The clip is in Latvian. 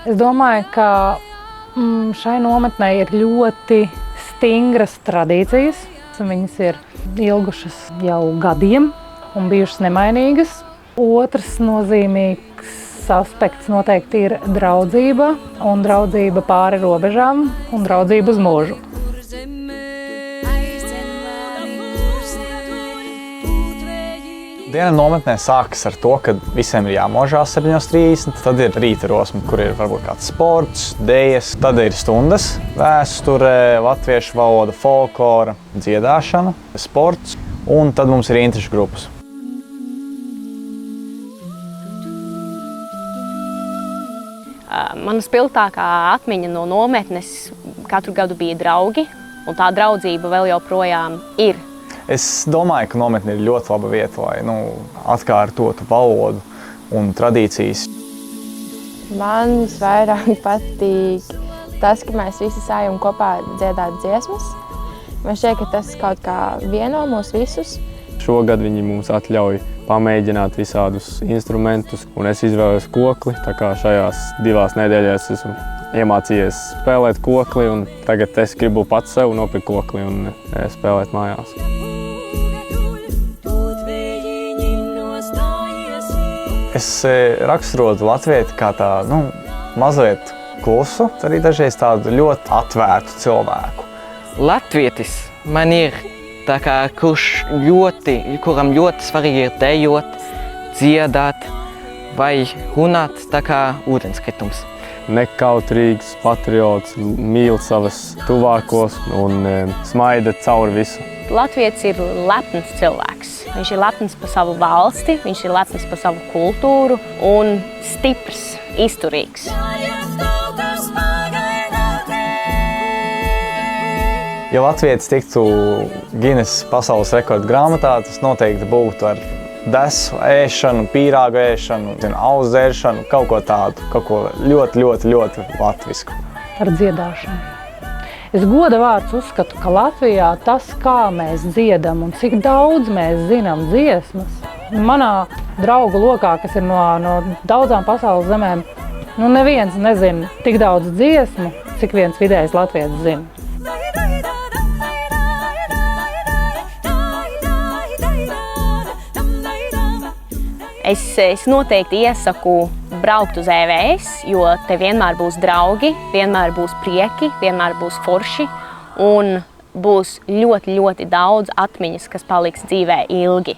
Es domāju, ka šai nometnē ir ļoti stingras tradīcijas. Viņas ir ilgušas jau gadiem un bijušas nemainīgas. Otrs nozīmīgs aspekts noteikti ir draudzība, un draudzība pāri robežām, un draudzība uz mūžu. Diena nometnē sākas ar to, ka visiem ir jāmožās 7:30, tad ir rīta rosme, kur ir varbūt kāds sports, dejas, tad ir stundas, vēsture, latviešu valoda, folklora, dziedāšana, sports, un tad mums ir interešu grupas. Mana spilgtākā atmiņa no nometnes katru gadu bija draugi, un tā draudzība vēl joprojām ir. Es domāju, ka nometne ir ļoti laba vieta, lai atkārtotu valodu un tradīcijas. Man visvairāk patīk tas, ka mēs visi sājam kopā dziedāt dziesmas. Man šķiet, ka tas kaut kā vieno mūs visus. Šogad viņi mums atļauj pamēģināt visādus instrumentus, un es izvēlējos kokli, tā kā šajās 2 nedēļās esmu iemācījies spēlēt kokli, un tagad es gribu pats sev nopirkt kokli un spēlēt mājās. Es raksturotu latvieti kā tādu mazliet klusu, arī dažreiz tādu ļoti atvērtu cilvēku. Latvietis man ir tā kā kuram ļoti svarīgi ir dejot, dziedāt vai runāt tā kā ūdenskritums. Nekautrīgs, patriots, mīl savas tuvākos un smaida cauri visu. Latvietis ir lepns cilvēks. Viņš ir lepns par savu valsti, viņš ir lepns par savu kultūru un stiprs, izturīgs. Ja latvietis tiktu Guinness pasaules rekordu grāmatā, tas noteikti būtu ar desu ēšanu, pīrāgu ēšanu, auzu ēšanu, kaut ko tādu, kaut ko ļoti, ļoti, ļoti latvisku. Par dziedāšanu. Es goda vārds uzskatu, ka Latvijā tas, kā mēs dziedam un cik daudz mēs zinām dziesmas, manā draugu lokā, kas ir no daudzām pasaules zemēm, neviens nezina tik daudz dziesmu, cik viens vidējs latvietis zina. Es noteikti iesaku braukt uz EVS, jo te vienmēr būs draugi, vienmēr būs prieki, vienmēr būs forši un būs ļoti, ļoti daudz atmiņas, kas paliks dzīvē ilgi.